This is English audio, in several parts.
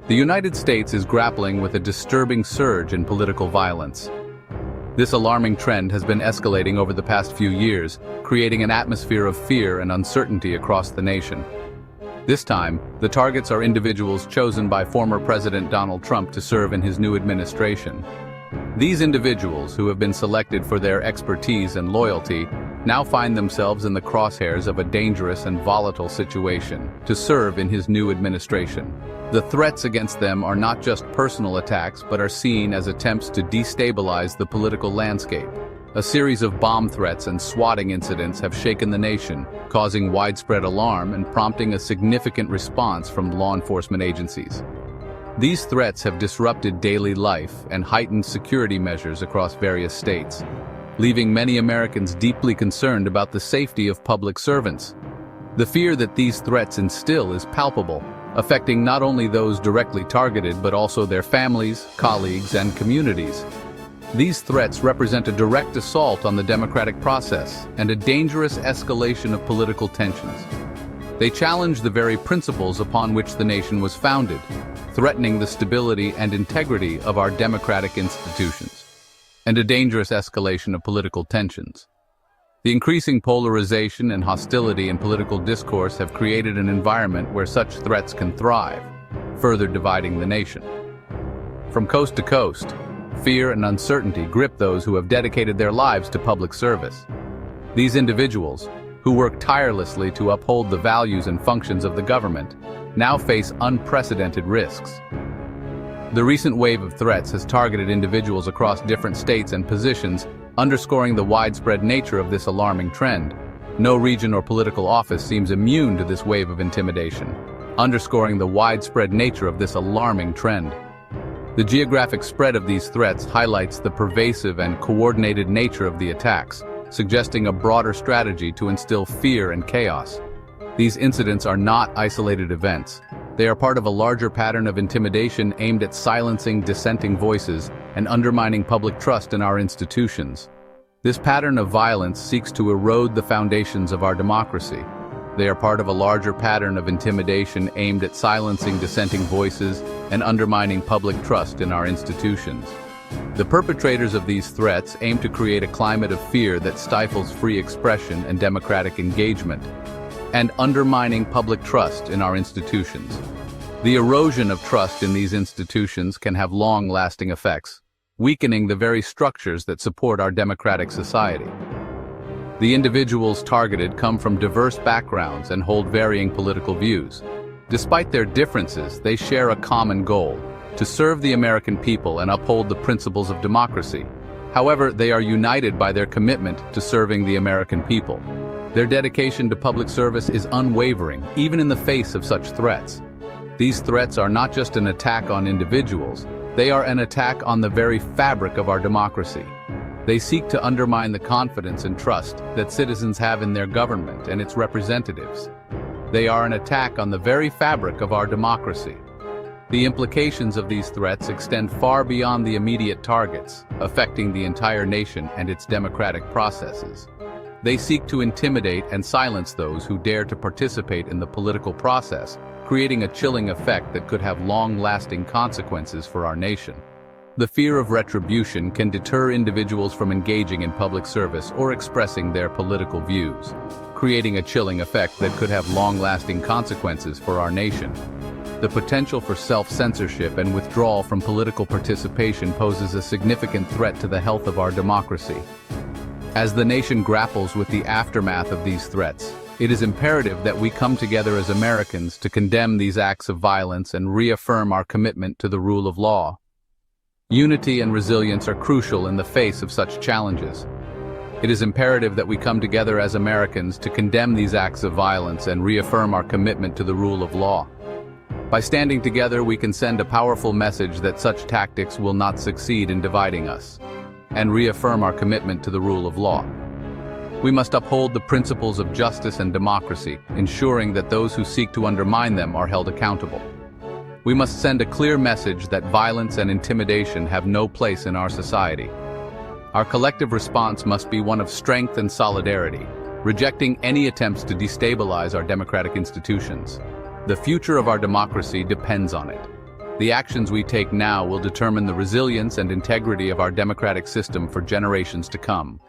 The United States is grappling with a disturbing surge in political violence. This alarming trend has been escalating over the past few years, creating an atmosphere of fear and uncertainty across the nation. This time, the targets are individuals chosen by former President Donald Trump to serve in his new administration. These individuals, who have been selected for their expertise and loyalty, now find themselves in the crosshairs of a dangerous and volatile situation to serve in his new administration. The threats against them are not just personal attacks, but are seen as attempts to destabilize the political landscape. A series of bomb threats and swatting incidents have shaken the nation, causing widespread alarm and prompting a significant response from law enforcement agencies. These threats have disrupted daily life and heightened security measures across various states, leaving many Americans deeply concerned about the safety of public servants. The fear that these threats instill is palpable, affecting not only those directly targeted but also their families, colleagues, and communities. These threats represent a direct assault on the democratic process and a dangerous escalation of political tensions. They challenge the very principles upon which the nation was founded, threatening the stability and integrity of our democratic institutions, and a dangerous escalation of political tensions. The increasing polarization and hostility in political discourse have created an environment where such threats can thrive, further dividing the nation. From coast to coast, fear and uncertainty grip those who have dedicated their lives to public service. These individuals, who work tirelessly to uphold the values and functions of the government, now face unprecedented risks. The recent wave of threats has targeted individuals across different states and positions, underscoring the widespread nature of this alarming trend. No region or political office seems immune to this wave of intimidation, underscoring the widespread nature of this alarming trend. The geographic spread of these threats highlights the pervasive and coordinated nature of the attacks, suggesting a broader strategy to instill fear and chaos. These incidents are not isolated events. They are part of a larger pattern of intimidation aimed at silencing dissenting voices and undermining public trust in our institutions. This pattern of violence seeks to erode the foundations of our democracy. They are part of a larger pattern of intimidation aimed at silencing dissenting voices and undermining public trust in our institutions. The perpetrators of these threats aim to create a climate of fear that stifles free expression and democratic engagement, and undermining public trust in our institutions. The erosion of trust in these institutions can have long-lasting effects, weakening the very structures that support our democratic society. The individuals targeted come from diverse backgrounds and hold varying political views. Despite their differences, they share a common goal: to serve the American people and uphold the principles of democracy. However, they are united by their commitment to serving the American people. Their dedication to public service is unwavering, even in the face of such threats. These threats are not just an attack on individuals, they are an attack on the very fabric of our democracy. They seek to undermine the confidence and trust that citizens have in their government and its representatives. They are an attack on the very fabric of our democracy. The implications of these threats extend far beyond the immediate targets, affecting the entire nation and its democratic processes. They seek to intimidate and silence those who dare to participate in the political process, creating a chilling effect that could have long-lasting consequences for our nation. The fear of retribution can deter individuals from engaging in public service or expressing their political views, creating a chilling effect that could have long-lasting consequences for our nation. The potential for self-censorship and withdrawal from political participation poses a significant threat to the health of our democracy. As the nation grapples with the aftermath of these threats, it is imperative that we come together as Americans to condemn these acts of violence and reaffirm our commitment to the rule of law. Unity and resilience are crucial in the face of such challenges. It is imperative that we come together as Americans to condemn these acts of violence and reaffirm our commitment to the rule of law. By standing together, we can send a powerful message that such tactics will not succeed in dividing us, and reaffirm our commitment to the rule of law. We must uphold the principles of justice and democracy, ensuring that those who seek to undermine them are held accountable. We must send a clear message that violence and intimidation have no place in our society. Our collective response must be one of strength and solidarity, rejecting any attempts to destabilize our democratic institutions. The future of our democracy depends on it. The actions we take now will determine the resilience and integrity of our democratic system for generations to come.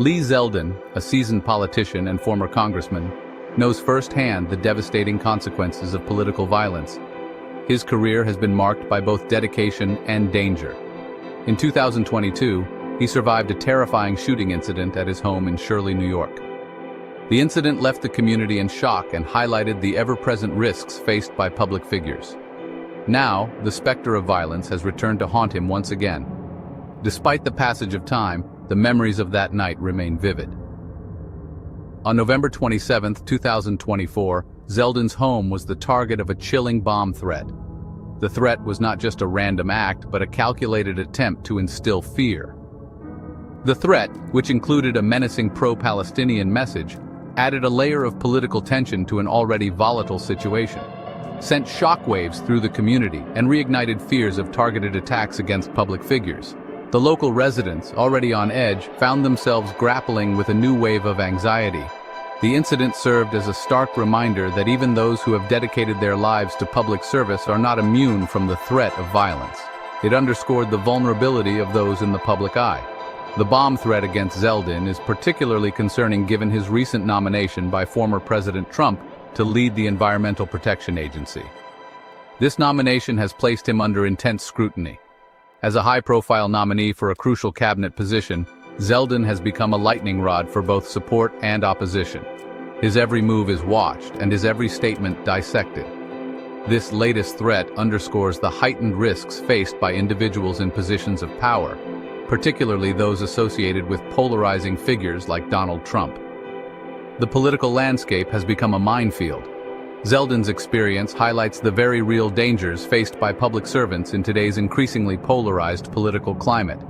Lee Zeldin, a seasoned politician and former congressman, knows firsthand the devastating consequences of political violence. His career has been marked by both dedication and danger. In 2022, he survived a terrifying shooting incident at his home in Shirley, New York. The incident left the community in shock and highlighted the ever-present risks faced by public figures. Now, the specter of violence has returned to haunt him once again. Despite the passage of time, the memories of that night remain vivid. On November 27, 2024, Zeldin's home was the target of a chilling bomb threat. The threat was not just a random act, but a calculated attempt to instill fear. The threat, which included a menacing pro-Palestinian message, added a layer of political tension to an already volatile situation, sent shockwaves through the community, and reignited fears of targeted attacks against public figures. The local residents, already on edge, found themselves grappling with a new wave of anxiety. The incident served as a stark reminder that even those who have dedicated their lives to public service are not immune from the threat of violence. It underscored the vulnerability of those in the public eye. The bomb threat against Zeldin is particularly concerning given his recent nomination by former President Trump to lead the Environmental Protection Agency. This nomination has placed him under intense scrutiny. As a high-profile nominee for a crucial cabinet position, Zeldin has become a lightning rod for both support and opposition. His every move is watched and his every statement dissected. This latest threat underscores the heightened risks faced by individuals in positions of power, particularly those associated with polarizing figures like Donald Trump. The political landscape has become a minefield. Zeldin's experience highlights the very real dangers faced by public servants in today's increasingly polarized political climate.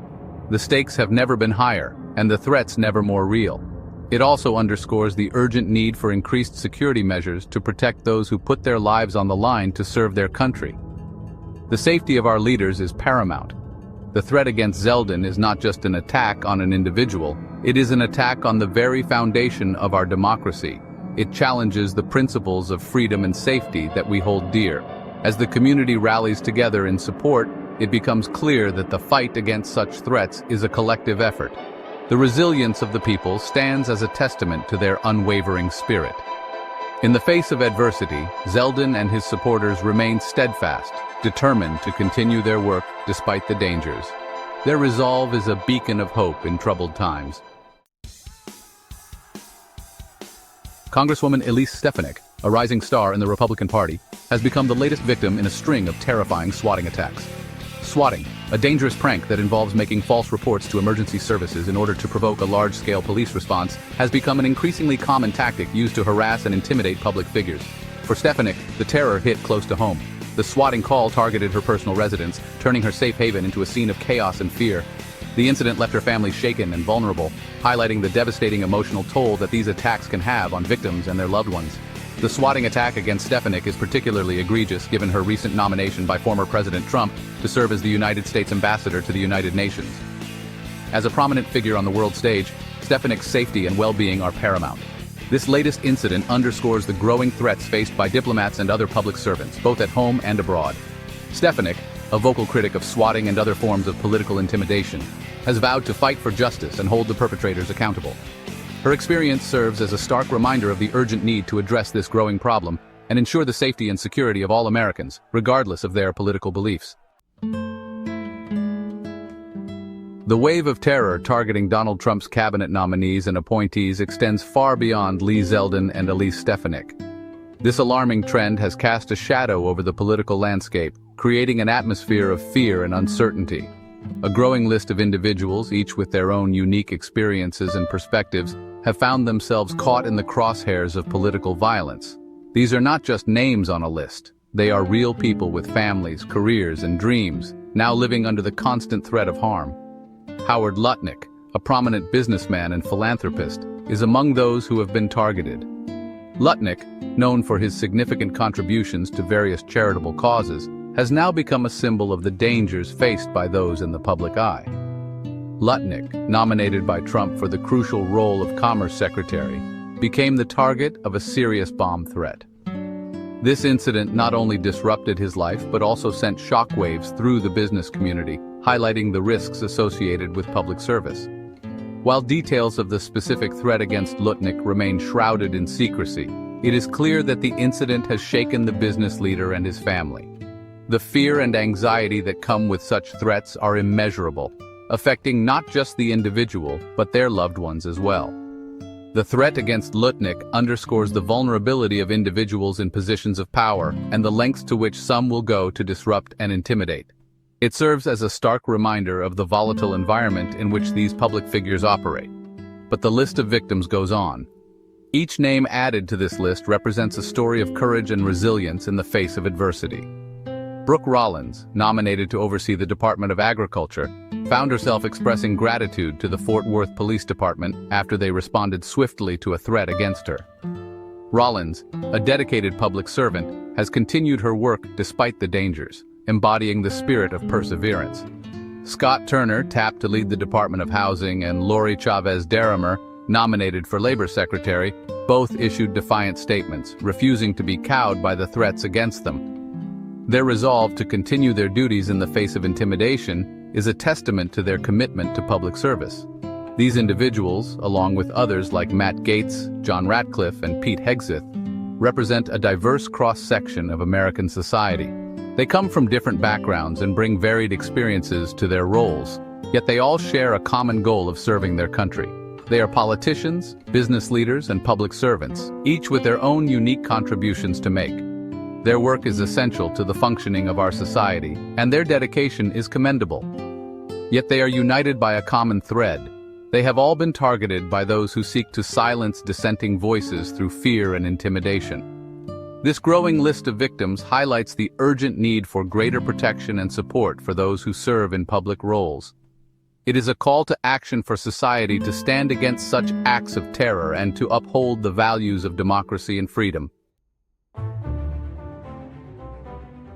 The stakes have never been higher, and the threats never more real. It also underscores the urgent need for increased security measures to protect those who put their lives on the line to serve their country. The safety of our leaders is paramount. The threat against Zeldin is not just an attack on an individual, it is an attack on the very foundation of our democracy. It challenges the principles of freedom and safety that we hold dear. As the community rallies together in support, it becomes clear that the fight against such threats is a collective effort. The resilience of the people stands as a testament to their unwavering spirit. In the face of adversity, Zeldin and his supporters remain steadfast, determined to continue their work despite the dangers. Their resolve is a beacon of hope in troubled times. Congresswoman Elise Stefanik, a rising star in the Republican Party, has become the latest victim in a string of terrifying swatting attacks. Swatting, a dangerous prank that involves making false reports to emergency services in order to provoke a large-scale police response, has become an increasingly common tactic used to harass and intimidate public figures. For Stefanik, the terror hit close to home. The swatting call targeted her personal residence, turning her safe haven into a scene of chaos and fear. The incident left her family shaken and vulnerable, highlighting the devastating emotional toll that these attacks can have on victims and their loved ones. The swatting attack against Stefanik is particularly egregious given her recent nomination by former President Trump to serve as the United States ambassador to the United Nations. As a prominent figure on the world stage, Stefanik's safety and well-being are paramount. This latest incident underscores the growing threats faced by diplomats and other public servants, both at home and abroad. Stefanik, a vocal critic of swatting and other forms of political intimidation, has vowed to fight for justice and hold the perpetrators accountable. Her experience serves as a stark reminder of the urgent need to address this growing problem and ensure the safety and security of all Americans, regardless of their political beliefs. The wave of terror targeting Donald Trump's cabinet nominees and appointees extends far beyond Lee Zeldin and Elise Stefanik. This alarming trend has cast a shadow over the political landscape, creating an atmosphere of fear and uncertainty. A growing list of individuals, each with their own unique experiences and perspectives, have found themselves caught in the crosshairs of political violence. These are not just names on a list. They are real people with families, careers, and dreams, now living under the constant threat of harm. Howard Lutnick, a prominent businessman and philanthropist, is among those who have been targeted. Lutnick, known for his significant contributions to various charitable causes, has now become a symbol of the dangers faced by those in the public eye. Lutnick, nominated by Trump for the crucial role of Commerce Secretary, became the target of a serious bomb threat. This incident not only disrupted his life but also sent shockwaves through the business community, highlighting the risks associated with public service. While details of the specific threat against Lutnick remain shrouded in secrecy, it is clear that the incident has shaken the business leader and his family. The fear and anxiety that come with such threats are immeasurable, affecting not just the individual but their loved ones as well. The threat against Lutnick underscores the vulnerability of individuals in positions of power and the lengths to which some will go to disrupt and intimidate. It serves as a stark reminder of the volatile environment in which these public figures operate. But the list of victims goes on. Each name added to this list represents a story of courage and resilience in the face of adversity. Brooke Rollins, nominated to oversee the Department of Agriculture, found herself expressing gratitude to the Fort Worth Police Department after they responded swiftly to a threat against her. Rollins, a dedicated public servant, has continued her work despite the dangers, embodying the spirit of perseverance. Scott Turner, tapped to lead the Department of Housing, and Lori Chavez-Daramer, nominated for Labor Secretary, both issued defiant statements, refusing to be cowed by the threats against them. Their resolve to continue their duties in the face of intimidation is a testament to their commitment to public service. These individuals, along with others like Matt Gaetz, John Ratcliffe, and Pete Hegseth, represent a diverse cross-section of American society. They come from different backgrounds and bring varied experiences to their roles, yet they all share a common goal of serving their country. They are politicians, business leaders, and public servants, each with their own unique contributions to make. Their work is essential to the functioning of our society, and their dedication is commendable. Yet they are united by a common thread. They have all been targeted by those who seek to silence dissenting voices through fear and intimidation. This growing list of victims highlights the urgent need for greater protection and support for those who serve in public roles. It is a call to action for society to stand against such acts of terror and to uphold the values of democracy and freedom.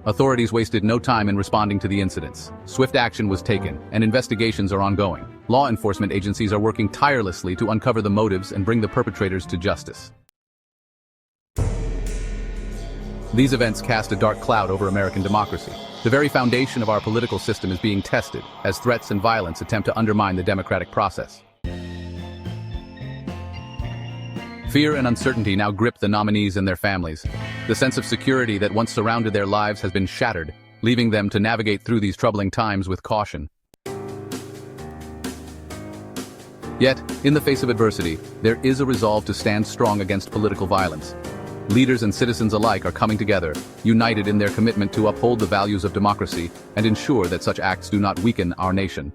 Authorities wasted no time in responding to the incidents. Swift action was taken, and investigations are ongoing. Law enforcement agencies are working tirelessly to uncover the motives and bring the perpetrators to justice. These events cast a dark cloud over American democracy. The very foundation of our political system is being tested, as threats and violence attempt to undermine the democratic process. Fear and uncertainty now grip the nominees and their families. The sense of security that once surrounded their lives has been shattered, leaving them to navigate through these troubling times with caution. Yet, in the face of adversity, there is a resolve to stand strong against political violence. Leaders and citizens alike are coming together, united in their commitment to uphold the values of democracy and ensure that such acts do not weaken our nation.